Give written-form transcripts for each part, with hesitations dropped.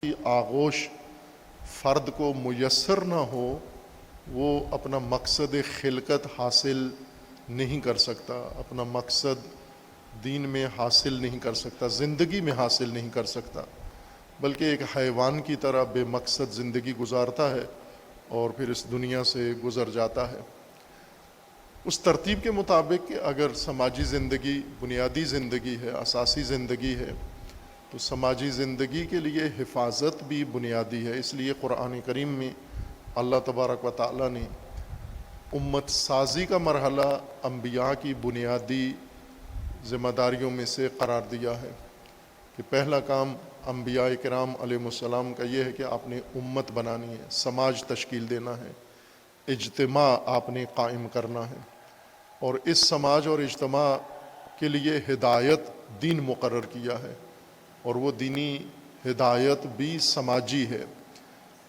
کی آغوش فرد کو میسر نہ ہو وہ اپنا مقصد خلقت حاصل نہیں کر سکتا، اپنا مقصد دین میں حاصل نہیں کر سکتا، زندگی میں حاصل نہیں کر سکتا، بلکہ ایک حیوان کی طرح بے مقصد زندگی گزارتا ہے اور پھر اس دنیا سے گزر جاتا ہے۔ اس ترتیب کے مطابق کہ اگر سماجی زندگی بنیادی زندگی ہے، اساسی زندگی ہے، تو سماجی زندگی کے لیے حفاظت بھی بنیادی ہے۔ اس لیے قرآن کریم میں اللہ تبارک و تعالیٰ نے امت سازی کا مرحلہ انبیاء کی بنیادی ذمہ داریوں میں سے قرار دیا ہے کہ پہلا کام انبیاء کرام علیہ السلام کا یہ ہے کہ آپ نے امت بنانی ہے، سماج تشکیل دینا ہے، اجتماع آپ نے قائم کرنا ہے، اور اس سماج اور اجتماع کے لیے ہدایت دین مقرر کیا ہے، اور وہ دینی ہدایت بھی سماجی ہے،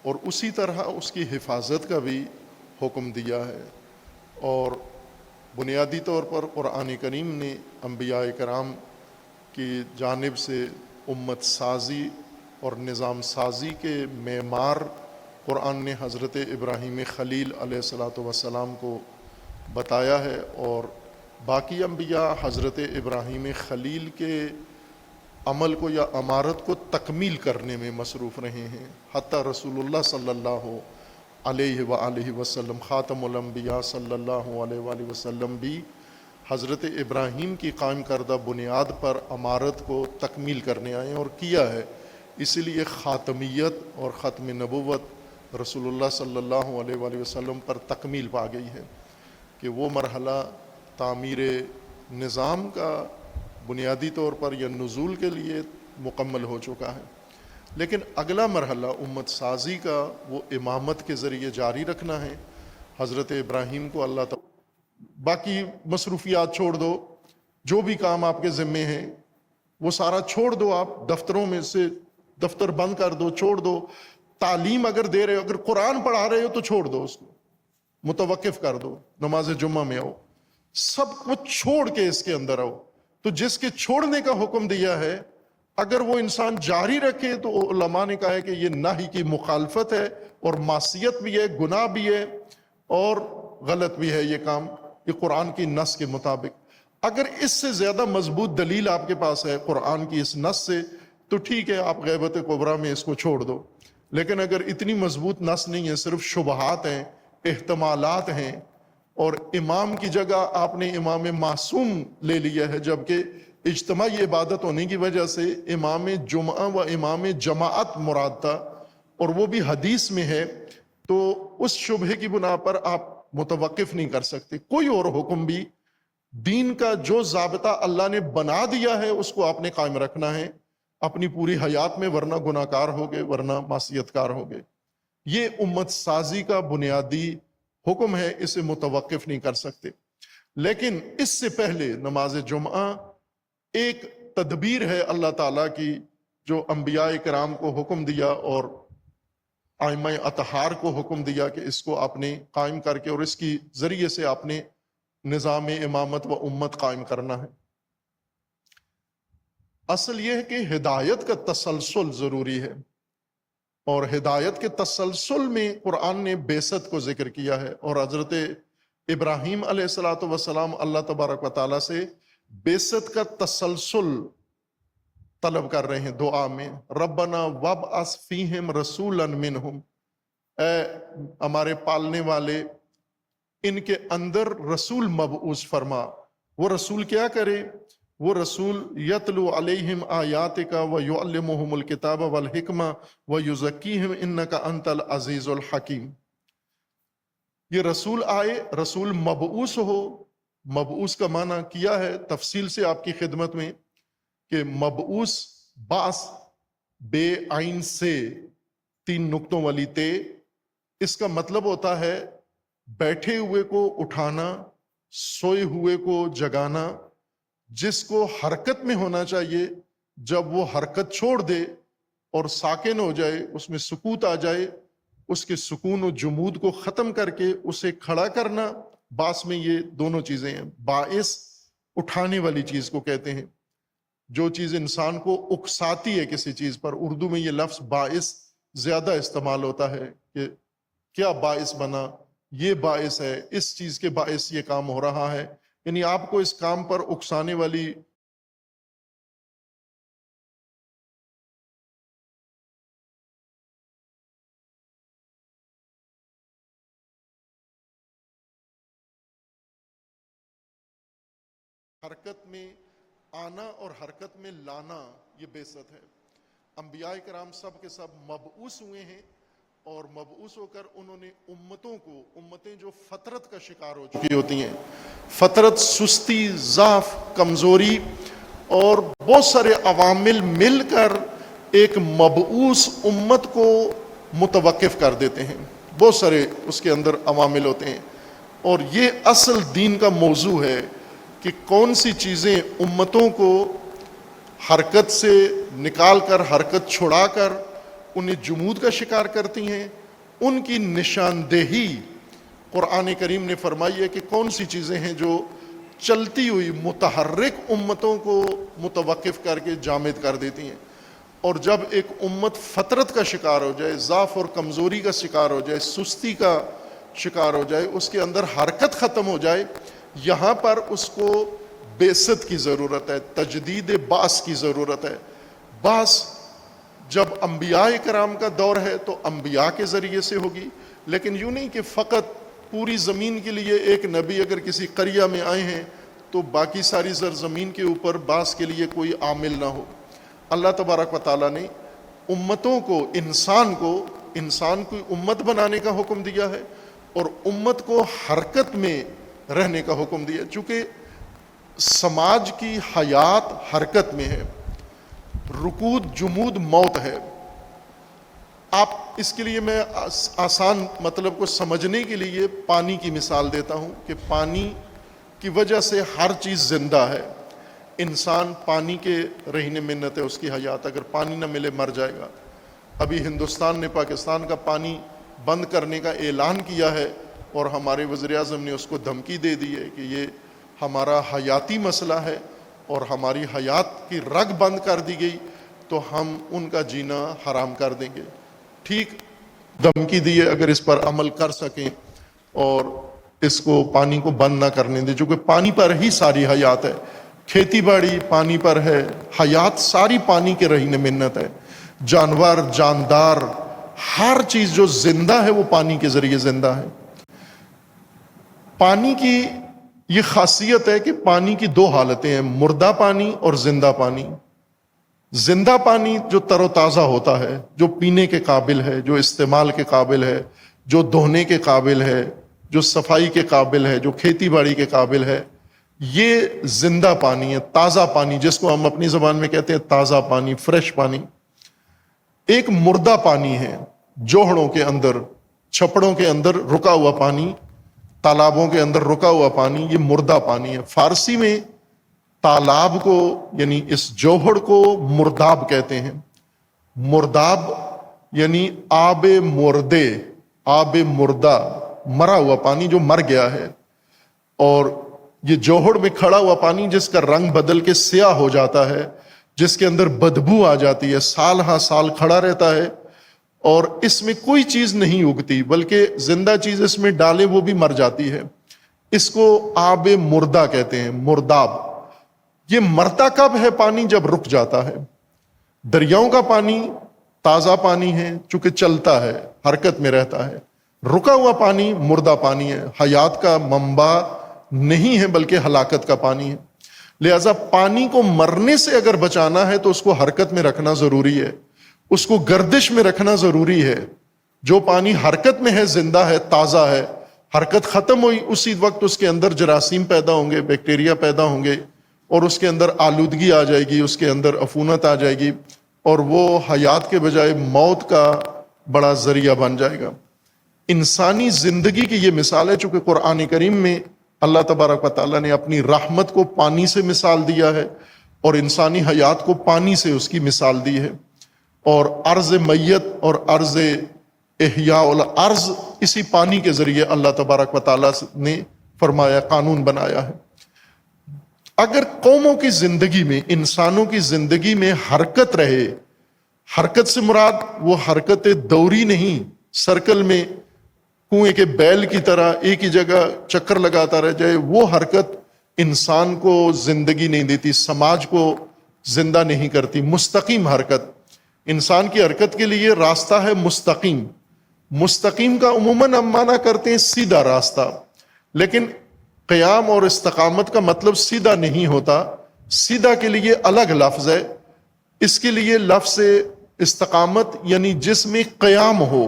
اور اسی طرح اس کی حفاظت کا بھی حکم دیا ہے۔ اور بنیادی طور پر قرآن کریم نے انبیاء کرام کی جانب سے امت سازی اور نظام سازی کے معمار قرآن نے حضرت ابراہیم خلیل علیہ السلام کو بتایا ہے، اور باقی انبیاء حضرت ابراہیم خلیل کے عمل کو یا امارت کو تکمیل کرنے میں مصروف رہے ہیں، حتیٰ رسول اللہ صلی اللہ علیہ وآلہ وسلم خاتم الانبیاء صلی اللہ علیہ وآلہ وسلم بھی حضرت ابراہیم کی قائم کردہ بنیاد پر امارت کو تکمیل کرنے آئے اور کیا ہے۔ اسی لیے خاتمیت اور ختم نبوت رسول اللہ صلی اللہ علیہ وآلہ وسلم پر تکمیل پا گئی ہے کہ وہ مرحلہ تعمیر نظام کا بنیادی طور پر یا نزول کے لیے مکمل ہو چکا ہے، لیکن اگلا مرحلہ امت سازی کا وہ امامت کے ذریعے جاری رکھنا ہے۔ حضرت ابراہیم کو اللہ تعالیٰ باقی مصروفیات چھوڑ دو، جو بھی کام آپ کے ذمے ہیں وہ سارا چھوڑ دو، آپ دفتروں میں سے دفتر بند کر دو، چھوڑ دو، تعلیم اگر دے رہے ہو، اگر قرآن پڑھا رہے ہو تو چھوڑ دو، اس کو متوقف کر دو، نماز جمعہ میں آؤ، سب کچھ چھوڑ کے اس کے اندر آؤ۔ تو جس کے چھوڑنے کا حکم دیا ہے اگر وہ انسان جاری رکھے تو علماء نے کہا ہے کہ یہ نہی کی مخالفت ہے اور معصیت بھی ہے، گناہ بھی ہے اور غلط بھی ہے یہ کام، یہ قرآن کی نص کے مطابق۔ اگر اس سے زیادہ مضبوط دلیل آپ کے پاس ہے قرآن کی اس نص سے تو ٹھیک ہے، آپ غیبت کبریٰ میں اس کو چھوڑ دو، لیکن اگر اتنی مضبوط نص نہیں ہے، صرف شبہات ہیں، احتمالات ہیں، اور امام کی جگہ آپ نے امام معصوم لے لیا ہے، جبکہ اجتماعی عبادت ہونے کی وجہ سے امام جمعہ و امام جماعت مراد تھا، اور وہ بھی حدیث میں ہے، تو اس شبہ کی بنا پر آپ متوقف نہیں کر سکتے۔ کوئی اور حکم بھی دین کا جو ضابطہ اللہ نے بنا دیا ہے اس کو آپ نے قائم رکھنا ہے اپنی پوری حیات میں، ورنہ گناہ کار ہوگے، ورنہ معصیت کار ہوگے۔ یہ امت سازی کا بنیادی حکم ہے، اسے متوقف نہیں کر سکتے۔ لیکن اس سے پہلے نماز جمعہ ایک تدبیر ہے اللہ تعالیٰ کی جو انبیاء کرام کو حکم دیا اور ائمہ اطہار کو حکم دیا کہ اس کو آپ نے قائم کر کے اور اس کی ذریعے سے آپ نے نظام امامت و امت قائم کرنا ہے۔ اصل یہ ہے کہ ہدایت کا تسلسل ضروری ہے، اور ہدایت کے تسلسل میں قرآن نے بعثت کو ذکر کیا ہے، اور حضرت ابراہیم علیہ السلام اللہ تبارک و تعالیٰ سے بعثت کا تسلسل طلب کر رہے ہیں دعا میں، ربنا وابعث فیہم رسولا منہم، اے ہمارے پالنے والے ان کے اندر رسول مبعوث فرما۔ وہ رسول کیا کرے؟ وہ رسول یتلو علیہم آیاتک ویعلمہم الکتاب والحکمہ ویزکیہم انک انت العزیز الحکیم۔ یہ رسول آئے، رسول مبعوث ہو، مبعوث کا معنی کیا ہے تفصیل سے آپ کی خدمت میں کہ مبعوث باس بے عین سے 3 نقطوں والی تے، اس کا مطلب ہوتا ہے بیٹھے ہوئے کو اٹھانا، سوئے ہوئے کو جگانا، جس کو حرکت میں ہونا چاہیے جب وہ حرکت چھوڑ دے اور ساکن ہو جائے، اس میں سکوت آ جائے، اس کے سکون و جمود کو ختم کر کے اسے کھڑا کرنا۔ باس میں یہ دونوں چیزیں ہیں، باعث اٹھانے والی چیز کو کہتے ہیں، جو چیز انسان کو اکساتی ہے کسی چیز پر، اردو میں یہ لفظ باعث زیادہ استعمال ہوتا ہے کہ کیا باعث بنا، یہ باعث ہے، اس چیز کے باعث یہ کام ہو رہا ہے، یعنی آپ کو اس کام پر اکسانے والی حرکت میں آنا اور حرکت میں لانا، یہ بعثت ہے۔ انبیاء کرام سب کے سب مبعوث ہوئے ہیں، اور مبعوث ہو کر انہوں نے امتوں کو، امتیں جو فطرت کا شکار ہو چکی ہوتی ہیں، فطرت، سستی، ضعف، کمزوری اور بہت سارے عوامل مل کر ایک مبعوث امت کو متوقف کر دیتے ہیں، بہت سارے اس کے اندر عوامل ہوتے ہیں، اور یہ اصل دین کا موضوع ہے کہ کون سی چیزیں امتوں کو حرکت سے نکال کر، حرکت چھڑا کر انہیں جمود کا شکار کرتی ہیں، ان کی نشاندہی قرآن کریم نے فرمائی ہے کہ کون سی چیزیں ہیں جو چلتی ہوئی متحرک امتوں کو متوقف کر کے جامد کر دیتی ہیں۔ اور جب ایک امت فطرت کا شکار ہو جائے، ضعف اور کمزوری کا شکار ہو جائے، سستی کا شکار ہو جائے، اس کے اندر حرکت ختم ہو جائے، یہاں پر اس کو بعثت کی ضرورت ہے، تجدید بعث کی ضرورت ہے۔ بعث جب انبیاء کرام کا دور ہے تو انبیاء کے ذریعے سے ہوگی، لیکن یوں نہیں کہ فقط پوری زمین کے لیے ایک نبی اگر کسی قریہ میں آئے ہیں تو باقی ساری زمین کے اوپر بعث کے لیے کوئی عامل نہ ہو۔ اللہ تبارک و تعالیٰ نے امتوں کو، انسان کو امت بنانے کا حکم دیا ہے، اور امت کو حرکت میں رہنے کا حکم دیا، چونکہ سماج کی حیات حرکت میں ہے، رکود، جمود، موت ہے۔ آپ اس کے لیے میں آسان مطلب کو سمجھنے کے لیے پانی کی مثال دیتا ہوں کہ پانی کی وجہ سے ہر چیز زندہ ہے۔ انسان پانی کے رہنے منت ہے، اس کی حیات، اگر پانی نہ ملے مر جائے گا۔ ابھی ہندوستان نے پاکستان کا پانی بند کرنے کا اعلان کیا ہے، اور ہمارے وزیر اعظم نے اس کو دھمکی دے دی ہے کہ یہ ہمارا حیاتی مسئلہ ہے، اور ہماری حیات کی رگ بند کر دی گئی تو ہم ان کا جینا حرام کر دیں گے۔ ٹھیک دھمکی دی ہے، اگر اس پر عمل کر سکیں اور اس کو، پانی کو بند نہ کرنے دیں، چونکہ پانی پر ہی ساری حیات ہے، کھیتی باڑی پانی پر ہے، حیات ساری پانی کے رہنے منت ہے، جانور، جاندار، ہر چیز جو زندہ ہے وہ پانی کے ذریعے زندہ ہے۔ پانی کی یہ خاصیت ہے کہ پانی کی دو حالتیں ہیں، مردہ پانی اور زندہ پانی۔ زندہ پانی جو تر و تازہ ہوتا ہے، جو پینے کے قابل ہے، جو استعمال کے قابل ہے، جو دھونے کے قابل ہے، جو صفائی کے قابل ہے، جو کھیتی باڑی کے قابل ہے، یہ زندہ پانی ہے، تازہ پانی، جس کو ہم اپنی زبان میں کہتے ہیں تازہ پانی، فریش پانی۔ ایک مردہ پانی ہے، جوہڑوں کے اندر، چھپڑوں کے اندر رکا ہوا پانی، تالابوں کے اندر رکا ہوا پانی، یہ مردہ پانی ہے۔ فارسی میں تالاب کو، یعنی اس جوہر کو مرداب کہتے ہیں۔ مرداب یعنی آب مردے، آب مردہ، مرا ہوا پانی جو مر گیا ہے۔ اور یہ جوہر میں کھڑا ہوا پانی جس کا رنگ بدل کے سیاہ ہو جاتا ہے، جس کے اندر بدبو آ جاتی ہے، سال ہاں سال کھڑا رہتا ہے، اور اس میں کوئی چیز نہیں اگتی، بلکہ زندہ چیز اس میں ڈالے وہ بھی مر جاتی ہے۔ اس کو آب مردہ کہتے ہیں، مرداب۔ یہ مرتا کب ہے پانی؟ جب رک جاتا ہے۔ دریاؤں کا پانی تازہ پانی ہے، چونکہ چلتا ہے، حرکت میں رہتا ہے۔ رکا ہوا پانی مردہ پانی ہے، حیات کا منبع نہیں ہے بلکہ ہلاکت کا پانی ہے۔ لہذا پانی کو مرنے سے اگر بچانا ہے تو اس کو حرکت میں رکھنا ضروری ہے، اس کو گردش میں رکھنا ضروری ہے۔ جو پانی حرکت میں ہے، زندہ ہے، تازہ ہے، حرکت ختم ہوئی اسی وقت اس کے اندر جراثیم پیدا ہوں گے، بیکٹیریا پیدا ہوں گے، اور اس کے اندر آلودگی آ جائے گی، اس کے اندر عفونت آ جائے گی، اور وہ حیات کے بجائے موت کا بڑا ذریعہ بن جائے گا۔ انسانی زندگی کی یہ مثال ہے، چونکہ قرآن کریم میں اللہ تبارک و تعالیٰ نے اپنی رحمت کو پانی سے مثال دیا ہے، اور انسانی حیات کو پانی سے اس کی مثال دی ہے، اور ارض میت اور ارض احیاء الارض اسی پانی کے ذریعے اللہ تبارک و تعالیٰ نے فرمایا، قانون بنایا ہے۔ اگر قوموں کی زندگی میں، انسانوں کی زندگی میں حرکت رہے، حرکت سے مراد وہ حرکت دوری نہیں، سرکل میں کنویں کے بیل کی طرح ایک ہی جگہ چکر لگاتا رہ جائے، وہ حرکت انسان کو زندگی نہیں دیتی، سماج کو زندہ نہیں کرتی۔ مستقیم حرکت، انسان کی حرکت کے لیے راستہ ہے مستقیم۔ مستقیم کا عموماً ہم معنی کرتے ہیں سیدھا راستہ، لیکن قیام اور استقامت کا مطلب سیدھا نہیں ہوتا، سیدھا کے لیے الگ لفظ ہے۔ اس کے لیے لفظ استقامت یعنی جس میں قیام ہو،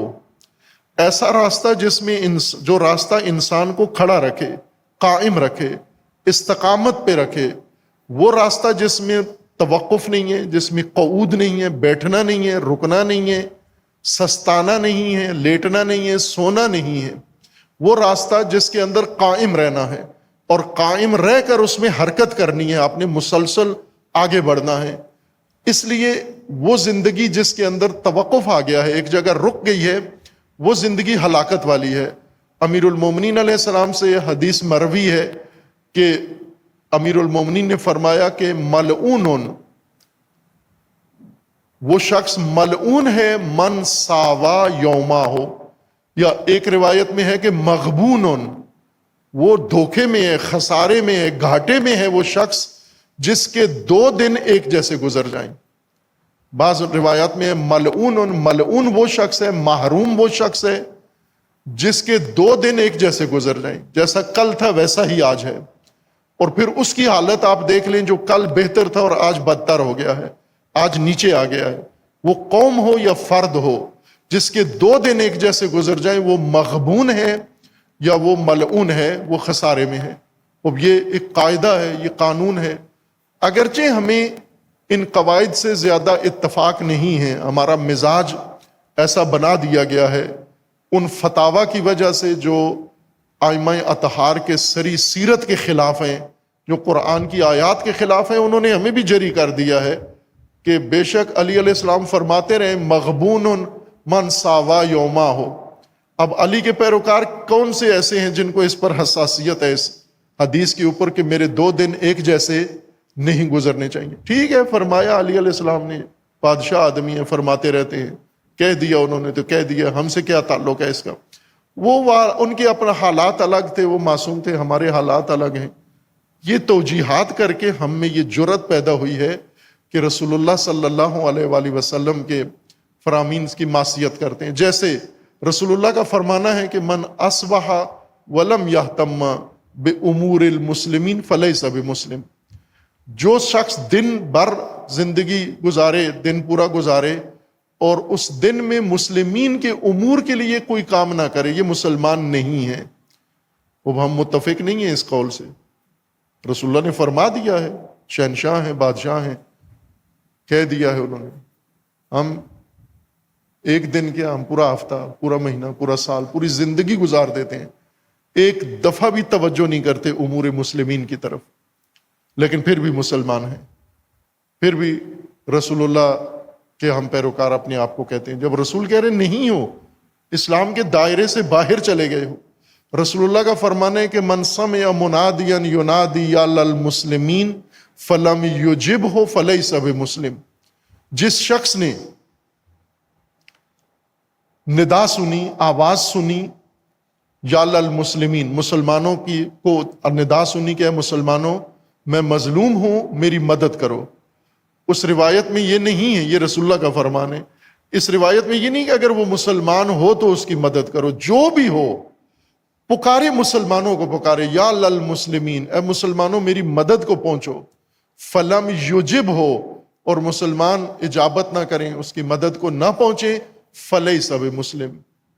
ایسا راستہ جس میں جو راستہ انسان کو کھڑا رکھے، قائم رکھے، استقامت پہ رکھے، وہ راستہ جس میں توقف نہیں ہے، جس میں قعود نہیں ہے، بیٹھنا نہیں ہے، رکنا نہیں ہے، سستانا نہیں ہے، لیٹنا نہیں ہے، سونا نہیں ہے، وہ راستہ جس کے اندر قائم رہنا ہے اور قائم رہ کر اس میں حرکت کرنی ہے، آپ نے مسلسل آگے بڑھنا ہے۔ اس لیے وہ زندگی جس کے اندر توقف آ گیا ہے، ایک جگہ رک گئی ہے، وہ زندگی ہلاکت والی ہے۔ امیر المومنین علیہ السلام سے یہ حدیث مروی ہے کہ امیر المومنین نے فرمایا کہ ملعون، وہ شخص ملعون ہے من ساوا یوما ہو، یا ایک روایت میں ہے کہ مغبون، وہ دھوکے میں ہے، خسارے میں ہے، گھاٹے میں ہے وہ شخص جس کے 2 دن ایک جیسے گزر جائیں۔ بعض روایات میں ہے ملعون، ملعون وہ شخص ہے، محروم وہ شخص ہے جس کے 2 دن ایک جیسے گزر جائیں، جیسا کل تھا ویسا ہی آج ہے، اور پھر اس کی حالت آپ دیکھ لیں، جو کل بہتر تھا اور آج بدتر ہو گیا ہے، آج نیچے آ گیا ہے۔ وہ قوم ہو یا فرد ہو جس کے 2 دن ایک جیسے گزر جائیں، وہ مغبون ہے یا وہ ملعون ہے، وہ خسارے میں ہے۔ اب یہ ایک قاعدہ ہے، یہ قانون ہے، اگرچہ ہمیں ان قواعد سے زیادہ اتفاق نہیں ہے، ہمارا مزاج ایسا بنا دیا گیا ہے ان فتاوی کی وجہ سے جو ائمہ اطہار کے سری سیرت کے خلاف ہیں، جو قرآن کی آیات کے خلاف ہیں، انہوں نے ہمیں بھی جری کر دیا ہے کہ بے شک علی علیہ السلام فرماتے رہے مغبون من ساوا یوما ہو۔ اب علی کے پیروکار کون سے ایسے ہیں جن کو اس پر حساسیت ہے اس حدیث کے اوپر کہ میرے 2 دن ایک جیسے نہیں گزرنے چاہیے؟ ٹھیک ہے، فرمایا علی علیہ السلام نے، بادشاہ آدمی ہیں، فرماتے رہتے ہیں، کہہ دیا انہوں نے تو کہہ دیا، ہم سے کیا تعلق ہے اس کا؟ وہ ان کے اپنا حالات الگ تھے، وہ معصوم تھے، ہمارے حالات الگ ہیں۔ یہ توجیحات کر کے ہم میں یہ جرت پیدا ہوئی ہے کہ رسول اللہ صلی اللہ علیہ وآلہ وسلم کے فرامین کی معصیت کرتے ہیں۔ جیسے رسول اللہ کا فرمانا ہے کہ من اصبح ولم یہتم بامور المسلمین فلیس بمسلم، جو شخص دن بھر زندگی گزارے، دن پورا گزارے اور اس دن میں مسلمین کے امور کے لیے کوئی کام نہ کرے، یہ مسلمان نہیں ہے۔ اب ہم متفق نہیں ہیں اس قول سے، رسول اللہ نے فرما دیا ہے، شہنشاہ ہیں، بادشاہ ہیں، کہہ دیا ہے انہوں نے۔ ہم ایک دن کیا، ہم پورا ہفتہ، پورا مہینہ، پورا سال، پوری زندگی گزار دیتے ہیں، ایک دفعہ بھی توجہ نہیں کرتے امور مسلمین کی طرف، لیکن پھر بھی مسلمان ہیں، پھر بھی رسول اللہ کے ہم پیروکار اپنے آپ کو کہتے ہیں، جب رسول کہہ رہے نہیں ہو، اسلام کے دائرے سے باہر چلے گئے ہو۔ رسول اللہ کا فرمان ہے کہ من سمع منادیا ینادی یا للمسلمین فلم یجبہ فلیس بمسلم، جس شخص نے ندا سنی، آواز سنی، یا للمسلمین، مسلمانوں کی کو ندا سنی کہ اے مسلمانوں میں مظلوم ہوں، میری مدد کرو۔ اس روایت میں یہ نہیں ہے، یہ رسول اللہ کا فرمان ہے، اس روایت میں یہ نہیں کہ اگر وہ مسلمان ہو تو اس کی مدد کرو، جو بھی ہو پکارے، مسلمانوں کو پکارے، یا للمسلمین، اے مسلمانوں میری مدد کو پہنچو، فلم یجب ہو، اور مسلمان اجابت نہ کریں، اس کی مدد کو نہ پہنچیں، فلیس بمسلم،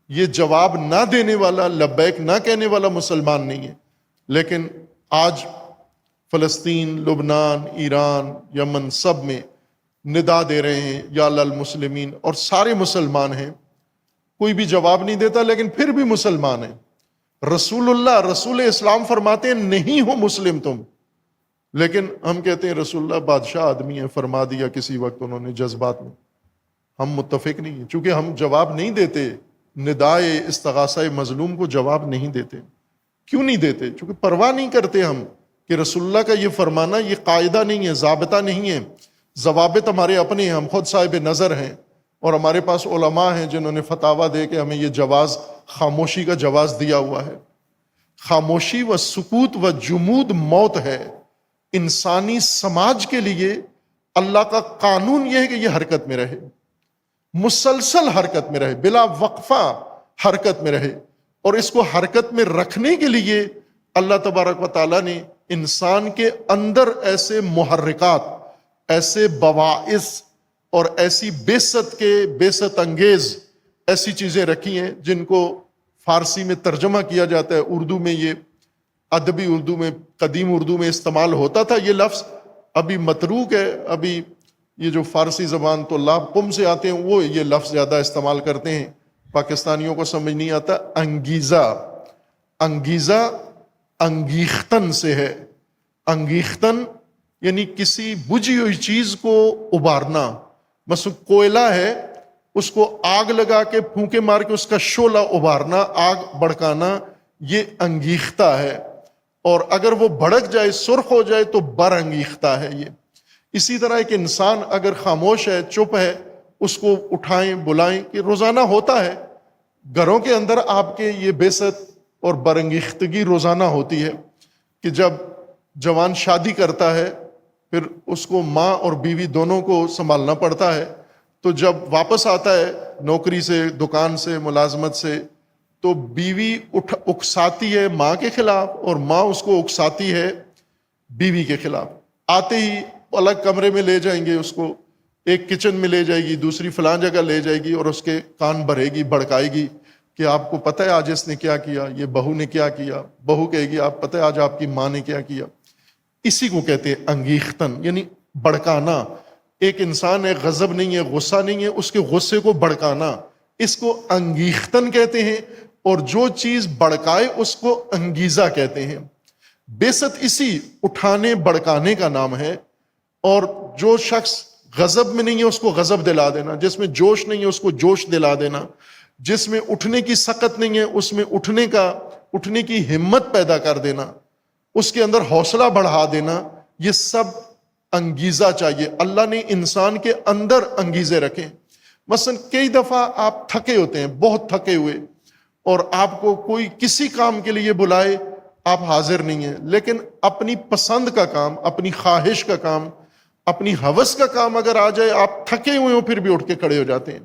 یہ جواب نہ دینے والا، لبیک نہ کہنے والا مسلمان نہیں ہے۔ لیکن آج فلسطین، لبنان، ایران، یمن، سب میں ندا دے رہے ہیں یا للمسلمین، اور سارے مسلمان ہیں، کوئی بھی جواب نہیں دیتا، لیکن پھر بھی مسلمان ہیں۔ رسول اللہ، رسول اسلام فرماتے ہیں نہیں ہو مسلم تم، لیکن ہم کہتے ہیں رسول اللہ بادشاہ آدمی ہیں، فرما دیا کسی وقت انہوں نے جذبات میں۔ ہم متفق نہیں ہیں، چونکہ ہم جواب نہیں دیتے، ندائے استغاثہ مظلوم کو جواب نہیں دیتے۔ کیوں نہیں دیتے؟ چونکہ پرواہ نہیں کرتے ہم کہ رسول اللہ کا یہ فرمانا یہ قاعدہ نہیں ہے، ضابطہ نہیں ہے، ضوابط ہمارے اپنے ہیں، ہم خود صاحب نظر ہیں، اور ہمارے پاس علماء ہیں جنہوں نے فتاویٰ دے کے ہمیں یہ جواز، خاموشی کا جواز دیا ہوا ہے۔ خاموشی و سکوت و جمود موت ہے۔ انسانی سماج کے لیے اللہ کا قانون یہ ہے کہ یہ حرکت میں رہے، مسلسل حرکت میں رہے، بلا وقفہ حرکت میں رہے، اور اس کو حرکت میں رکھنے کے لیے اللہ تبارک و تعالیٰ نے انسان کے اندر ایسے محرکات، ایسے باعث اور ایسی بیست انگیز ایسی چیزیں رکھی ہیں جن کو فارسی میں ترجمہ کیا جاتا ہے، اردو میں یہ ادبی اردو میں، قدیم اردو میں استعمال ہوتا تھا یہ لفظ، ابھی متروک ہے، ابھی یہ جو فارسی زبان تو لام قم سے آتے ہیں وہ یہ لفظ زیادہ استعمال کرتے ہیں، پاکستانیوں کو سمجھ نہیں آتا۔ انگیزہ، انگیزہ انگیختن سے ہے، انگیختن یعنی کسی بجھی ہوئی چیز کو ابارنا، مثلا کوئلہ ہے، اس کو آگ لگا کے پھونکے مار کے اس کا شعلہ ابارنا، آگ بڑکانا، یہ انگیختہ ہے، اور اگر وہ بھڑک جائے، سرخ ہو جائے تو برانگیختہ ہے یہ۔ اسی طرح ایک انسان اگر خاموش ہے، چپ ہے، اس کو اٹھائیں، بلائیں، کہ روزانہ ہوتا ہے گھروں کے اندر آپ کے یہ بیست اور برانگیختگی روزانہ ہوتی ہے کہ جب جوان شادی کرتا ہے پھر اس کو ماں اور بیوی دونوں کو سنبھالنا پڑتا ہے، تو جب واپس آتا ہے نوکری سے، دکان سے، ملازمت سے، تو بیوی اکساتی ہے ماں کے خلاف اور ماں اس کو اکساتی ہے بیوی کے خلاف۔ آتے ہی الگ کمرے میں لے جائیں گے اس کو، ایک کچن میں لے جائے گی، دوسری فلاں جگہ لے جائے گی، اور اس کے کان بھرے گی، بھڑکائے گی کہ آپ کو پتہ ہے آج اس نے کیا کیا، یہ بہو نے کیا کیا، بہو کہے گی آپ پتہ ہے آج آپ کی ماں نے کیا کیا۔ اسی کو کہتے ہیں انگیختن، یعنی بڑکانا۔ ایک انسان ہے، غضب نہیں ہے، غصہ نہیں ہے، اس کے غصے کو بڑکانا، اس کو انگیختن کہتے ہیں، اور جو چیز بڑکائے اس کو انگیزہ کہتے ہیں۔ بیست اسی اٹھانے بڑکانے کا نام ہے، اور جو شخص غضب میں نہیں ہے اس کو غضب دلا دینا، جس میں جوش نہیں ہے اس کو جوش دلا دینا، جس میں اٹھنے کی سخت نہیں ہے اس میں اٹھنے کی ہمت پیدا کر دینا، اس کے اندر حوصلہ بڑھا دینا، یہ سب انگیزہ چاہیے۔ اللہ نے انسان کے اندر انگیزے رکھیں۔ مثلا کئی دفعہ آپ تھکے ہوتے ہیں، بہت تھکے ہوئے، اور آپ کو کوئی کسی کام کے لیے بلائے آپ حاضر نہیں ہیں، لیکن اپنی پسند کا کام، اپنی خواہش کا کام، اپنی ہوس کا کام اگر آ جائے، آپ تھکے ہوئے ہوں پھر بھی اٹھ کے کھڑے ہو جاتے ہیں۔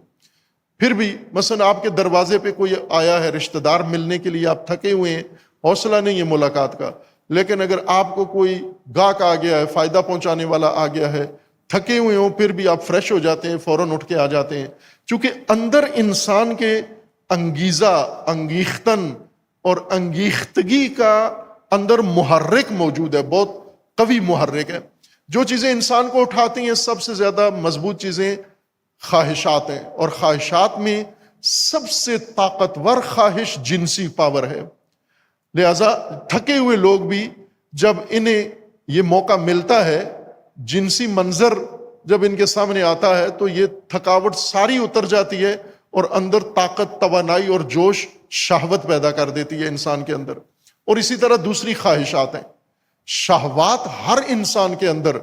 پھر بھی مثلا آپ کے دروازے پہ کوئی آیا ہے رشتہ دار ملنے کے لیے، آپ تھکے ہوئے ہیں، حوصلہ نہیں ہے ملاقات کا، لیکن اگر آپ کو کوئی گاہک آ گیا ہے، فائدہ پہنچانے والا آ گیا ہے، تھکے ہوئے ہوں پھر بھی آپ فریش ہو جاتے ہیں، فوراً اٹھ کے آ جاتے ہیں، چونکہ اندر انسان کے انگیزہ، انگیختن اور انگیختگی کا اندر محرک موجود ہے، بہت قوی محرک ہے۔ جو چیزیں انسان کو اٹھاتی ہیں سب سے زیادہ مضبوط چیزیں خواہشات ہیں، اور خواہشات میں سب سے طاقتور خواہش جنسی پاور ہے۔ لہذا تھکے ہوئے لوگ بھی جب انہیں یہ موقع ملتا ہے، جنسی منظر جب ان کے سامنے آتا ہے تو یہ تھکاوٹ ساری اتر جاتی ہے، اور اندر طاقت، توانائی اور جوش، شہوت پیدا کر دیتی ہے انسان کے اندر۔ اور اسی طرح دوسری خواہشات ہیں، شہوات ہر انسان کے اندر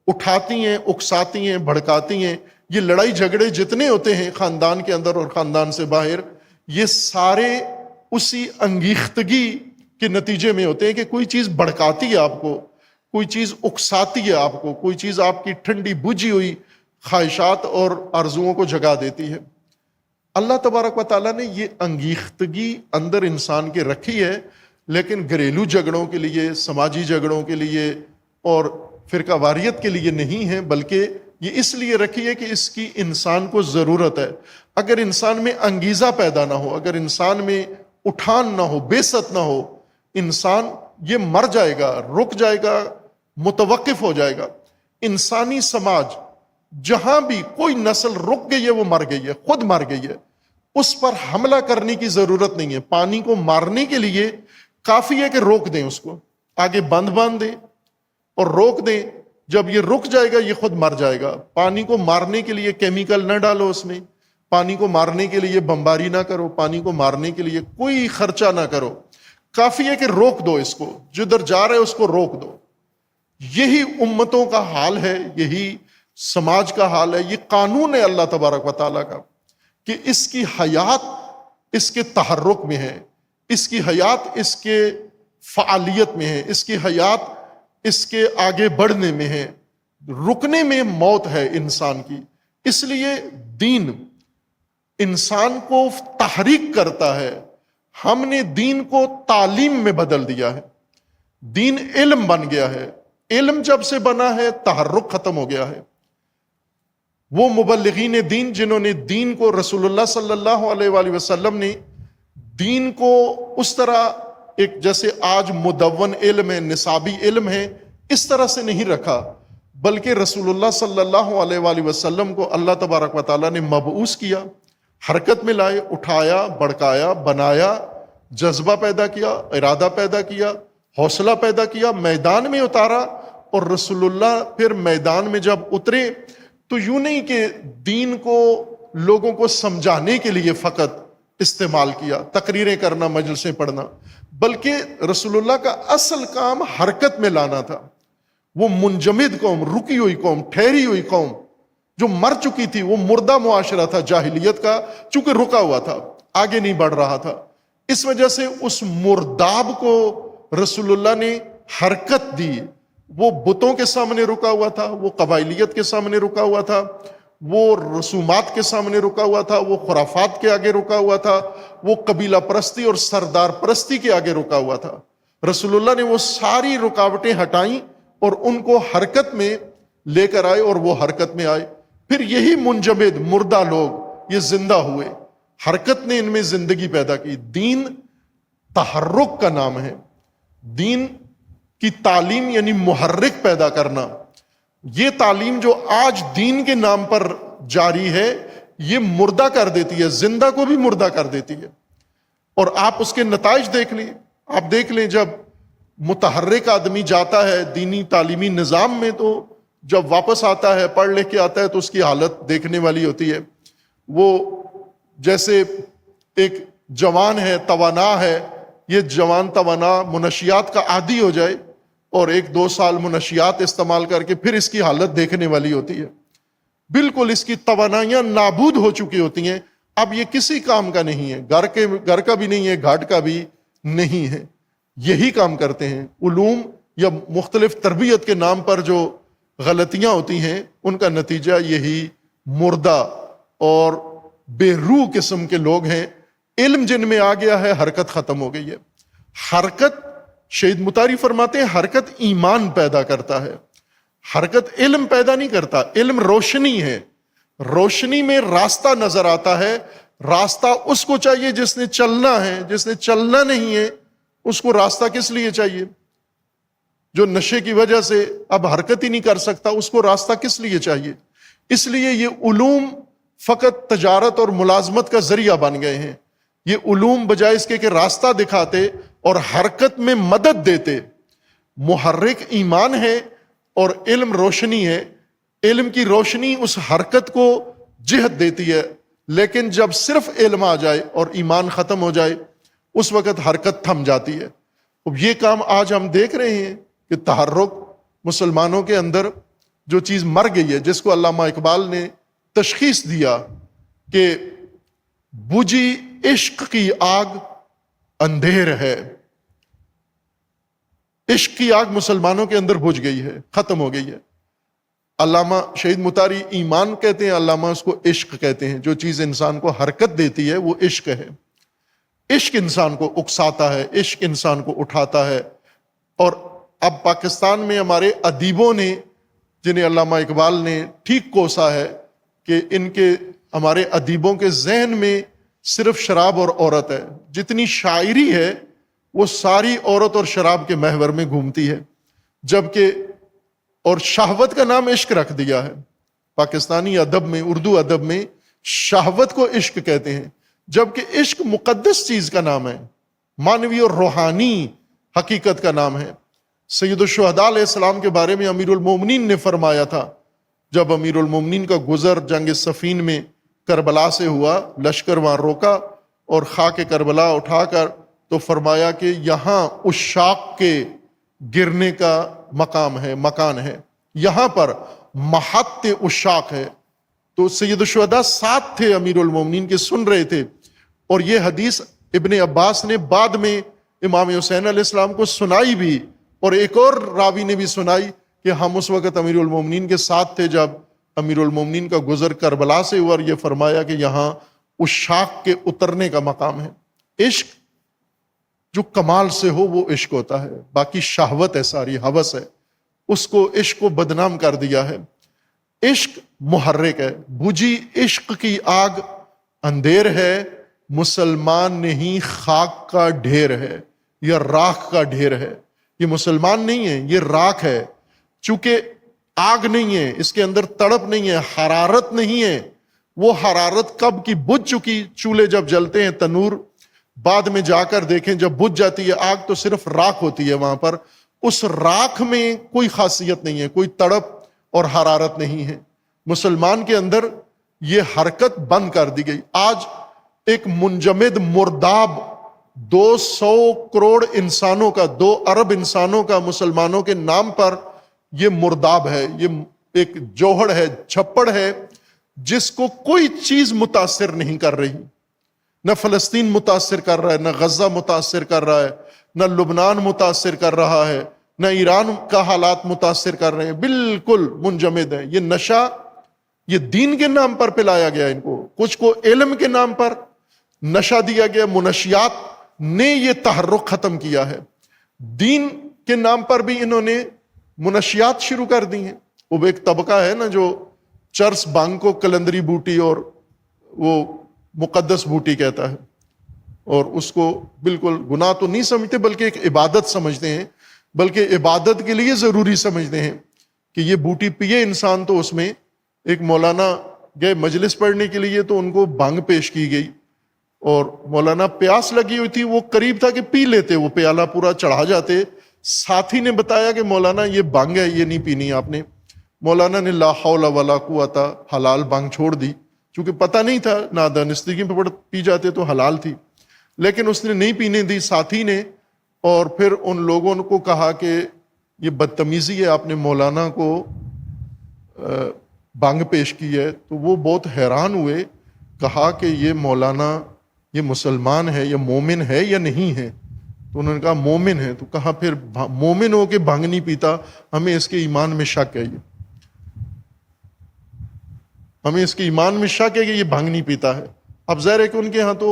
اٹھاتی ہیں، اکساتی ہیں، بھڑکاتی ہیں۔ یہ لڑائی جھگڑے جتنے ہوتے ہیں خاندان کے اندر اور خاندان سے باہر، یہ سارے اسی انگیختگی کے نتیجے میں ہوتے ہیں کہ کوئی چیز بھڑکاتی ہے آپ کو، کوئی چیز اکساتی ہے آپ کو، کوئی چیز آپ کی ٹھنڈی بجھی ہوئی خواہشات اور آرزوؤں کو جگا دیتی ہے۔ اللہ تبارک و تعالیٰ نے یہ انگیختگی اندر انسان کے رکھی ہے، لیکن گھریلو جھگڑوں کے لیے، سماجی جھگڑوں کے لیے اور فرقہ واریت کے لیے نہیں ہے، بلکہ یہ اس لیے رکھی ہے کہ اس کی انسان کو ضرورت ہے۔ اگر انسان میں انگیزہ پیدا نہ ہو، اگر انسان میں اٹھان نہ ہو، بیست نہ ہو، انسان یہ مر جائے گا، رک جائے گا، متوقف ہو جائے گا۔ انسانی سماج جہاں بھی کوئی نسل رک گئی ہے وہ مر گئی ہے، خود مر گئی ہے، اس پر حملہ کرنے کی ضرورت نہیں ہے۔ پانی کو مارنے کے لیے کافی ہے کہ روک دیں، اس کو آگے باندھ دیں اور روک دیں، جب یہ رک جائے گا یہ خود مر جائے گا۔ پانی کو مارنے کے لیے کیمیکل نہ ڈالو اس میں، پانی کو مارنے کے لیے بمباری نہ کرو، پانی کو مارنے کے لیے کوئی خرچہ نہ کرو، کافی ہے کہ روک دو اس کو، جدھر جا رہے اس کو روک دو۔ یہی امتوں کا حال ہے، یہی سماج کا حال ہے، یہ قانون ہے اللہ تبارک و تعالیٰ کا کہ اس کی حیات اس کے تحرک میں ہے، اس کی حیات اس کے فعالیت میں ہے، اس کی حیات اس کے آگے بڑھنے میں ہے، رکنے میں موت ہے انسان کی۔ اس لیے دین انسان کو تحریک کرتا ہے۔ ہم نے دین کو تعلیم میں بدل دیا ہے، دین علم بن گیا ہے، علم جب سے بنا ہے تحرک ختم ہو گیا ہے۔ وہ مبلغین دین جنہوں نے دین کو، رسول اللہ صلی اللہ علیہ وآلہ وسلم نے دین کو اس طرح ایک جیسے آج مدون علم ہے، نصابی علم ہے، اس طرح سے نہیں رکھا، بلکہ رسول اللہ صلی اللہ علیہ وآلہ وسلم کو اللہ تبارک و تعالیٰ نے مبعوث کیا، حرکت میں لائے، اٹھایا، بڑکایا، بنایا، جذبہ پیدا کیا، ارادہ پیدا کیا، حوصلہ پیدا کیا، میدان میں اتارا۔ اور رسول اللہ پھر میدان میں جب اترے تو یوں نہیں کہ دین کو لوگوں کو سمجھانے کے لیے فقط استعمال کیا، تقریریں کرنا، مجلسیں پڑھنا، بلکہ رسول اللہ کا اصل کام حرکت میں لانا تھا۔ وہ منجمد قوم، رکی ہوئی قوم، ٹھہری ہوئی قوم جو مر چکی تھی، وہ مردہ معاشرہ تھا جاہلیت کا، چونکہ رکا ہوا تھا، آگے نہیں بڑھ رہا تھا، اس وجہ سے اس مرداب کو رسول اللہ نے حرکت دی۔ وہ بتوں کے سامنے رکا ہوا تھا، وہ قبائلیت کے سامنے رکا ہوا تھا، وہ رسومات کے سامنے رکا ہوا تھا، وہ خرافات کے آگے رکا ہوا تھا، وہ قبیلہ پرستی اور سردار پرستی کے آگے رکا ہوا تھا۔ رسول اللہ نے وہ ساری رکاوٹیں ہٹائیں اور ان کو حرکت میں لے کر آئے، اور وہ حرکت میں آئے۔ پھر یہی منجمد مردہ لوگ یہ زندہ ہوئے، حرکت نے ان میں زندگی پیدا کی۔ دین تحرک کا نام ہے، دین کی تعلیم یعنی محرک پیدا کرنا۔ یہ تعلیم جو آج دین کے نام پر جاری ہے یہ مردہ کر دیتی ہے، زندہ کو بھی مردہ کر دیتی ہے۔ اور آپ اس کے نتائج دیکھ لیں، آپ دیکھ لیں جب متحرک آدمی جاتا ہے دینی تعلیمی نظام میں تو جب واپس آتا ہے، پڑھ لکھ کے آتا ہے تو اس کی حالت دیکھنے والی ہوتی ہے۔ وہ جیسے ایک جوان ہے، توانا ہے، یہ جوان توانا منشیات کا عادی ہو جائے اور 1-2 سال منشیات استعمال کر کے پھر اس کی حالت دیکھنے والی ہوتی ہے، بالکل اس کی توانائیاں نابود ہو چکی ہوتی ہیں، اب یہ کسی کام کا نہیں ہے، گھر کا بھی نہیں ہے، گھاٹ کا بھی نہیں ہے، یہی کام کرتے ہیں۔ علوم یا مختلف تربیت کے نام پر جو غلطیاں ہوتی ہیں ان کا نتیجہ یہی مردہ اور بے روح قسم کے لوگ ہیں۔ علم جن میں آ گیا ہے، حرکت ختم ہو گئی ہے۔ حرکت، شہید مطاری فرماتے ہیں، حرکت ایمان پیدا کرتا ہے، حرکت علم پیدا نہیں کرتا۔ علم روشنی ہے، روشنی میں راستہ نظر آتا ہے، راستہ اس کو چاہیے جس نے چلنا ہے، جس نے چلنا نہیں ہے اس کو راستہ کس لیے چاہیے؟ جو نشے کی وجہ سے اب حرکت ہی نہیں کر سکتا اس کو راستہ کس لیے چاہیے؟ اس لیے یہ علوم فقط تجارت اور ملازمت کا ذریعہ بن گئے ہیں۔ یہ علوم بجائے اس کے کہ راستہ دکھاتے اور حرکت میں مدد دیتے۔ محرک ایمان ہے اور علم روشنی ہے، علم کی روشنی اس حرکت کو جہت دیتی ہے، لیکن جب صرف علم آ جائے اور ایمان ختم ہو جائے اس وقت حرکت تھم جاتی ہے۔ اب یہ کام آج ہم دیکھ رہے ہیں کہ تحرک مسلمانوں کے اندر جو چیز مر گئی ہے، جس کو علامہ اقبال نے تشخیص دیا کہ بجھی عشق کی آگ اندھیر ہے، عشق کی آگ مسلمانوں کے اندر بجھ گئی ہے، ختم ہو گئی ہے۔ علامہ شہید مطاری ایمان کہتے ہیں، علامہ اس کو عشق کہتے ہیں۔ جو چیز انسان کو حرکت دیتی ہے وہ عشق ہے، عشق انسان کو اکساتا ہے، عشق انسان کو اٹھاتا ہے۔ اور اب پاکستان میں ہمارے ادیبوں نے، جنہیں علامہ اقبال نے ٹھیک کوسا ہے کہ ان کے، ہمارے ادیبوں کے ذہن میں صرف شراب اور عورت ہے، جتنی شاعری ہے وہ ساری عورت اور شراب کے محور میں گھومتی ہے، جبکہ اور شہوت کا نام عشق رکھ دیا ہے۔ پاکستانی ادب میں، اردو ادب میں شہوت کو عشق کہتے ہیں، جبکہ عشق مقدس چیز کا نام ہے، مانوی اور روحانی حقیقت کا نام ہے۔ سید الشہداء علیہ السلام کے بارے میں امیر المومنین نے فرمایا تھا، جب امیر المومنین کا گزر جنگ صفین میں کربلا سے ہوا، لشکر وہاں روکا اور خاک کربلا اٹھا کر تو فرمایا کہ یہاں عشاق کے گرنے کا مکان ہے، یہاں پر محط عشاق ہے۔ تو سید الشہداء ساتھ تھے امیر المومنین کے، سن رہے تھے، اور یہ حدیث ابن عباس نے بعد میں امام حسین علیہ السلام کو سنائی بھی، اور ایک اور راوی نے بھی سنائی کہ ہم اس وقت امیر المومنین کے ساتھ تھے جب امیر المومنین کا گزر کربلا سے ہوا، اور یہ فرمایا کہ یہاں عشاق کے اترنے کا مقام ہے۔ عشق جو کمال سے ہو وہ عشق ہوتا ہے، باقی شہوت ہے، ساری ہوس ہے، اس کو عشق کو بدنام کر دیا ہے۔ عشق محرک ہے، بجھی عشق کی آگ اندھیر ہے، مسلمان نہیں خاک کا ڈھیر ہے یا راکھ کا ڈھیر ہے۔ یہ مسلمان نہیں ہے، یہ راکھ ہے، چونکہ آگ نہیں ہے، اس کے اندر تڑپ نہیں ہے، حرارت نہیں ہے۔ وہ حرارت کب کی بجھ چکی، چولہے جب جلتے ہیں تنور، بعد میں جا کر دیکھیں جب بجھ جاتی ہے آگ تو صرف راکھ ہوتی ہے وہاں پر، اس راکھ میں کوئی خاصیت نہیں ہے، کوئی تڑپ اور حرارت نہیں ہے۔ مسلمان کے اندر یہ حرکت بند کر دی گئی۔ آج ایک منجمد مرداب 200 کروڑ انسانوں کا، 2 ارب انسانوں کا مسلمانوں کے نام پر یہ مرداب ہے، یہ ایک جوہر ہے، چھپڑ ہے، جس کو کوئی چیز متاثر نہیں کر رہی۔ نہ فلسطین متاثر کر رہا ہے، نہ غزہ متاثر کر رہا ہے، نہ لبنان متاثر کر رہا ہے، نہ ایران کا حالات متاثر کر رہے ہیں، بالکل منجمد ہے۔ یہ نشہ یہ دین کے نام پر پلایا گیا، ان کو کچھ کو علم کے نام پر نشہ دیا گیا، منشیات نے یہ تحرک ختم کیا ہے۔ دین کے نام پر بھی انہوں نے منشیات شروع کر دی ہیں۔ وہ ایک طبقہ ہے نا جو چرس بانگ کو کلندری بوٹی اور وہ مقدس بوٹی کہتا ہے، اور اس کو بالکل گناہ تو نہیں سمجھتے بلکہ ایک عبادت سمجھتے ہیں، بلکہ عبادت کے لیے ضروری سمجھتے ہیں کہ یہ بوٹی پیے انسان۔ تو اس میں ایک مولانا گئے مجلس پڑھنے کے لیے، تو ان کو بھنگ پیش کی گئی، اور مولانا پیاس لگی ہوئی تھی، وہ قریب تھا کہ پی لیتے، وہ پیالہ پورا چڑھا جاتے۔ ساتھی نے بتایا کہ مولانا یہ بھنگ ہے، یہ نہیں پینی آپ نے۔ مولانا نے لا حول ولا قوت، حلال بھنگ چھوڑ دی، چونکہ پتہ نہیں تھا، نادانستگی پہ پی جاتے تو حلال تھی، لیکن اس نے نہیں پینے دی ساتھی نے۔ اور پھر ان لوگوں کو کہا کہ یہ بدتمیزی ہے، آپ نے مولانا کو بھنگ پیش کی ہے۔ تو وہ بہت حیران ہوئے، کہا کہ یہ مولانا یہ مسلمان ہے، یہ مومن ہے یا نہیں ہے؟ تو انہوں نے کہا مومن ہے۔ تو کہا پھر مومن ہو کے بھنگ نہیں پیتا، ہمیں اس کے ایمان میں شک ہے، ہمیں اس کے ایمان میں شک ہے کہ یہ بھنگ نہیں پیتا ہے۔ اب ظاہر ہے کہ ان کے ہاں تو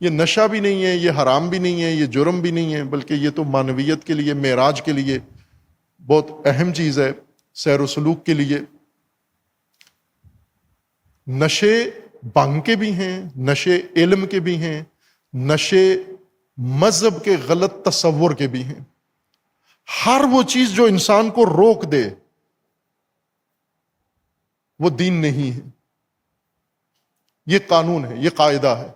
یہ نشہ بھی نہیں ہے، یہ حرام بھی نہیں ہے، یہ جرم بھی نہیں ہے، بلکہ یہ تو معنویت کے لیے، معراج کے لیے بہت اہم چیز ہے، سیر و سلوک کے لیے۔ نشے بھنگ کے بھی ہیں، نشے علم کے بھی ہیں، نشے مذہب کے غلط تصور کے بھی ہیں۔ ہر وہ چیز جو انسان کو روک دے وہ دین نہیں ہے، یہ قانون ہے، یہ قاعدہ ہے۔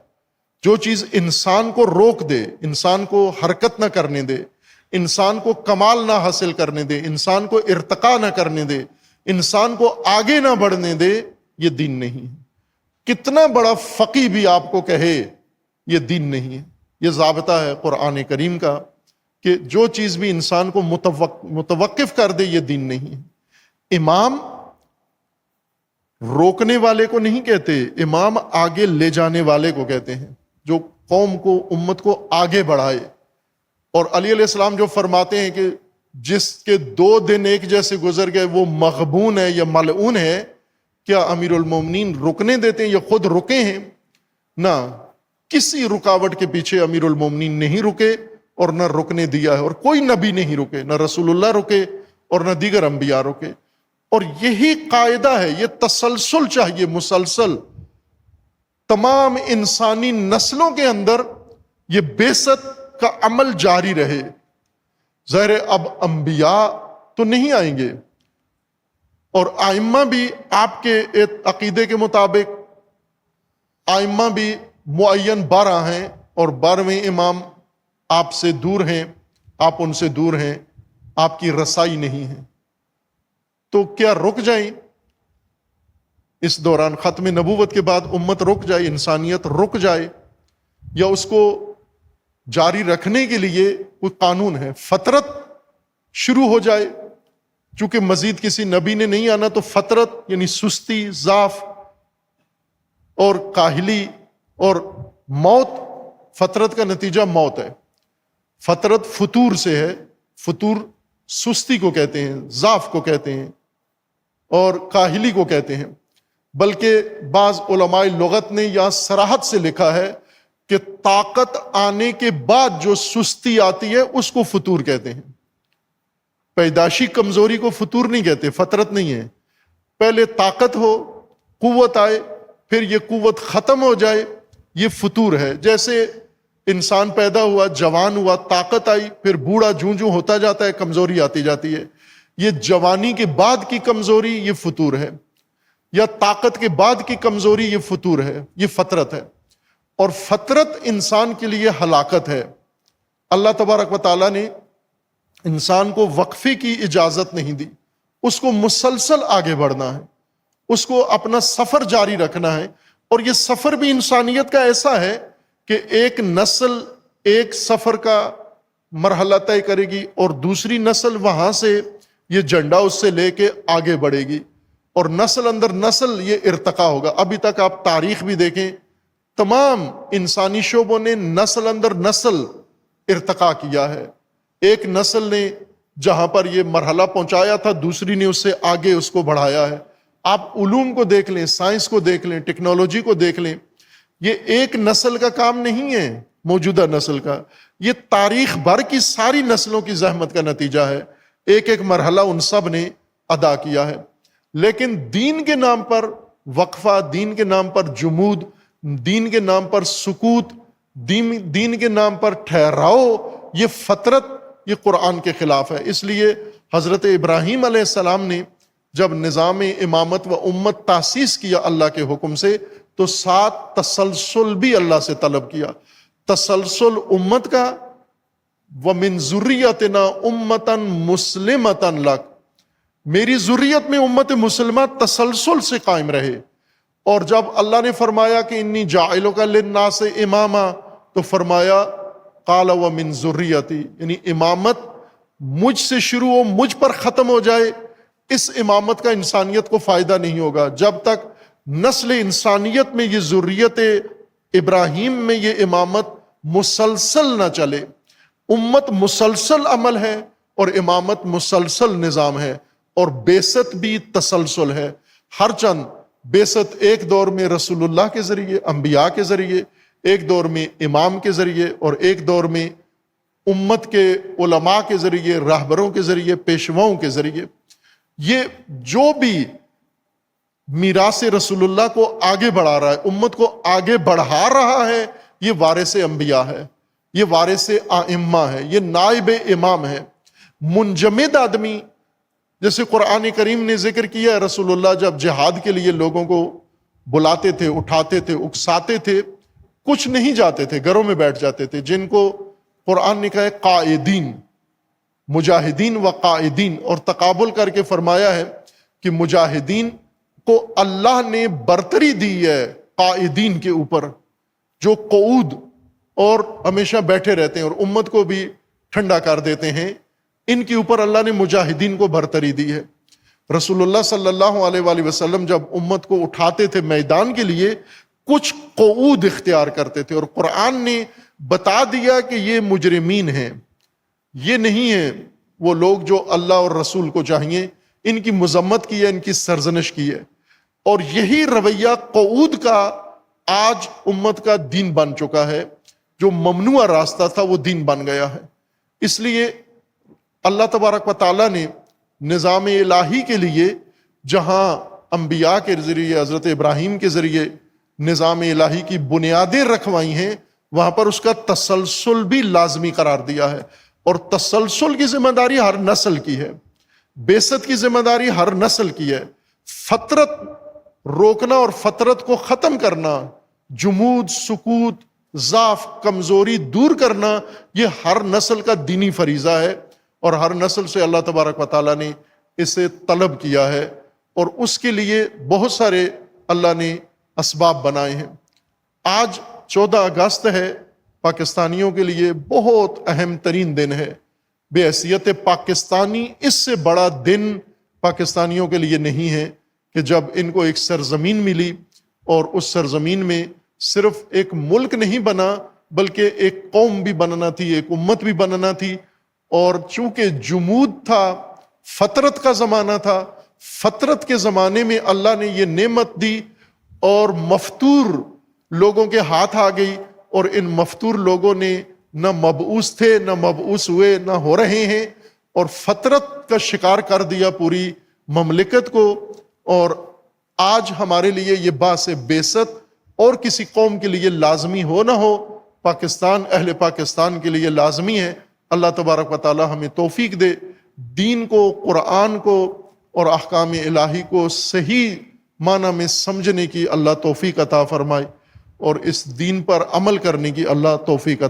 جو چیز انسان کو روک دے، انسان کو حرکت نہ کرنے دے، انسان کو کمال نہ حاصل کرنے دے، انسان کو ارتقاء نہ کرنے دے، انسان کو آگے نہ بڑھنے دے، یہ دین نہیں ہے۔ کتنا بڑا فقیہ بھی آپ کو کہے یہ دین نہیں ہے۔ یہ ضابطہ ہے قرآن کریم کا کہ جو چیز بھی انسان کو متوقف کر دے یہ دین نہیں ہے۔ امام روکنے والے کو نہیں کہتے، امام آگے لے جانے والے کو کہتے ہیں، جو قوم کو، امت کو آگے بڑھائے۔ اور علی علیہ السلام جو فرماتے ہیں کہ جس کے 2 دن ایک جیسے گزر گئے وہ مغبون ہے یا ملعون ہے، کیا امیر المومنین رکنے دیتے ہیں یا خود رکے ہیں؟ نہ، کسی رکاوٹ کے پیچھے امیر المومنین نہیں رکے اور نہ رکنے دیا ہے، اور کوئی نبی نہیں رکے، نہ رسول اللہ رکے اور نہ دیگر انبیاء رکے۔ اور یہی قاعدہ ہے، یہ تسلسل چاہیے مسلسل، تمام انسانی نسلوں کے اندر یہ بعثت کا عمل جاری رہے۔ ظاہر اب انبیاء تو نہیں آئیں گے، اور ائمہ بھی آپ کے عقیدے کے مطابق ائمہ بھی معین 12 ہیں، اور 12ویں امام آپ سے دور ہیں، آپ ان سے دور ہیں، آپ کی رسائی نہیں ہے۔ تو کیا رک جائیں اس دوران ختم نبوت کے بعد امت رک جائے، انسانیت رک جائے، یا اس کو جاری رکھنے کے لیے کوئی قانون ہے؟ فطرت شروع ہو جائے. چونکہ مزید کسی نبی نے نہیں آنا تو فطرت یعنی سستی، ضعف اور کاہلی اور موت، فطرت کا نتیجہ موت ہے. فطرت فطور سے ہے. فطور سستی کو کہتے ہیں، ضعف کو کہتے ہیں اور کاہلی کو کہتے ہیں. بلکہ بعض علماء لغت نے یہاں صراحت سے لکھا ہے کہ طاقت آنے کے بعد جو سستی آتی ہے اس کو فطور کہتے ہیں. پیدائشی کمزوری کو فطور نہیں کہتے، فطرت نہیں ہے. پہلے طاقت ہو، قوت آئے، پھر یہ قوت ختم ہو جائے، یہ فطور ہے. جیسے انسان پیدا ہوا، جوان ہوا، طاقت آئی، پھر بوڑھا جوں جوں ہوتا جاتا ہے کمزوری آتی جاتی ہے. یہ جوانی کے بعد کی کمزوری یہ فطور ہے، یا طاقت کے بعد کی کمزوری یہ فطور ہے، یہ فطرت ہے. اور فطرت انسان کے لیے ہلاکت ہے. اللہ تبارک و تعالیٰ نے انسان کو وقفے کی اجازت نہیں دی. اس کو مسلسل آگے بڑھنا ہے، اس کو اپنا سفر جاری رکھنا ہے. اور یہ سفر بھی انسانیت کا ایسا ہے کہ ایک نسل ایک سفر کا مرحلہ طے کرے گی اور دوسری نسل وہاں سے یہ جھنڈا اس سے لے کے آگے بڑھے گی، اور نسل اندر نسل یہ ارتقا ہوگا. ابھی تک آپ تاریخ بھی دیکھیں، تمام انسانی شعبوں نے نسل اندر نسل ارتقا کیا ہے. ایک نسل نے جہاں پر یہ مرحلہ پہنچایا تھا، دوسری نے اس سے آگے اس کو بڑھایا ہے. آپ علوم کو دیکھ لیں، سائنس کو دیکھ لیں، ٹیکنالوجی کو دیکھ لیں. یہ ایک نسل کا کام نہیں ہے، موجودہ نسل کا، یہ تاریخ بھر کی ساری نسلوں کی زحمت کا نتیجہ ہے. ایک ایک مرحلہ ان سب نے ادا کیا ہے. لیکن دین کے نام پر وقفہ، دین کے نام پر جمود، دین کے نام پر سکوت، دین کے نام پر ٹھہراؤ، یہ فطرت، یہ قرآن کے خلاف ہے. اس لیے حضرت ابراہیم علیہ السلام نے جب نظام امامت و امت تاسیس کیا اللہ کے حکم سے، تو 7 تسلسل بھی اللہ سے طلب کیا. تسلسل امت کا، وَمِن ذُرِّيَّتِنَا أُمَّةً مُسْلِمَةً لَكَ، میری ذریت میں امت مسلمہ تسلسل سے قائم رہے. اور جب اللہ نے فرمایا کہ انی جاعلک للناس اماما، تو فرمایا قال ومن ذریتی، یعنی امامت مجھ سے شروع ہو، مجھ پر ختم ہو جائے. اس امامت کا انسانیت کو فائدہ نہیں ہوگا جب تک نسل انسانیت میں یہ ذریت ابراہیم میں یہ امامت مسلسل نہ چلے. امت مسلسل عمل ہے اور امامت مسلسل نظام ہے، اور بعثت بھی تسلسل ہے. ہر چند بعثت ایک دور میں رسول اللہ کے ذریعے، انبیاء کے ذریعے، ایک دور میں امام کے ذریعے، اور ایک دور میں امت کے علماء کے ذریعے، راہبروں کے ذریعے، پیشواؤں کے ذریعے. یہ جو بھی میراث رسول اللہ کو آگے بڑھا رہا ہے، امت کو آگے بڑھا رہا ہے، یہ وارث انبیاء ہے، یہ وارث ائمہ ہے، یہ نائب امام ہے. منجمد آدمی، جیسے قرآن کریم نے ذکر کیا ہے، رسول اللہ جب جہاد کے لیے لوگوں کو بلاتے تھے، اٹھاتے تھے، اکساتے تھے، کچھ نہیں جاتے تھے، گھروں میں بیٹھ جاتے تھے، جن کو قرآن نے کہا ہے قائدین، مجاہدین و قائدین، اور تقابل کر کے فرمایا ہے کہ مجاہدین کو اللہ نے برتری دی ہے قائدین کے اوپر، جو قعود اور ہمیشہ بیٹھے رہتے ہیں اور امت کو بھی ٹھنڈا کر دیتے ہیں. ان کے اوپر اللہ نے مجاہدین کو برتری دی ہے. رسول اللہ صلی اللہ علیہ وآلہ وسلم جب امت کو اٹھاتے تھے میدان کے لیے، کچھ قعود اختیار کرتے تھے، اور قرآن نے بتا دیا کہ یہ مجرمین ہیں، یہ نہیں ہیں وہ لوگ جو اللہ اور رسول کو چاہیے. ان کی مذمت کی ہے، ان کی سرزنش کی ہے. اور یہی رویہ قعود کا آج امت کا دین بن چکا ہے. جو ممنوع راستہ تھا وہ دین بن گیا ہے. اس لیے اللہ تبارک و تعالیٰ نے نظام الہی کے لیے جہاں انبیاء کے ذریعے، حضرت ابراہیم کے ذریعے نظام الہی کی بنیادیں رکھوائی ہیں، وہاں پر اس کا تسلسل بھی لازمی قرار دیا ہے. اور تسلسل کی ذمہ داری ہر نسل کی ہے، بعثت کی ذمہ داری ہر نسل کی ہے. فطرت روکنا اور فطرت کو ختم کرنا، جمود، سکوت، ضعف، کمزوری دور کرنا، یہ ہر نسل کا دینی فریضہ ہے، اور ہر نسل سے اللہ تبارک و تعالیٰ نے اسے طلب کیا ہے، اور اس کے لیے بہت سارے اللہ نے اسباب بنائے ہیں. آج 14 اگست ہے، پاکستانیوں کے لیے بہت اہم ترین دن ہے. بے حیثیت پاکستانی اس سے بڑا دن پاکستانیوں کے لیے نہیں ہے کہ جب ان کو ایک سرزمین ملی اور اس سرزمین میں صرف ایک ملک نہیں بنا بلکہ ایک قوم بھی بننا تھی، ایک امت بھی بننا تھی۔ اور چونکہ جمود تھا، فطرت کا زمانہ تھا، فطرت کے زمانے میں اللہ نے یہ نعمت دی اور مفتور لوگوں کے ہاتھ آ گئی، اور ان مفتور لوگوں نے نہ مبعوث تھے، نہ مبعوث ہوئے، نہ ہو رہے ہیں، اور فطرت کا شکار کر دیا پوری مملکت کو۔ اور آج ہمارے لیے یہ باعث بیست اور کسی قوم کے لیے لازمی ہو نہ ہو، پاکستان، اہل پاکستان کے لیے لازمی ہے۔ اللہ تبارک و تعالی ہمیں توفیق دے، دین کو، قرآن کو اور احکام الہی کو صحیح معنی میں سمجھنے کی اللہ توفیق عطا فرمائے، اور اس دین پر عمل کرنے کی اللہ توفیق عطا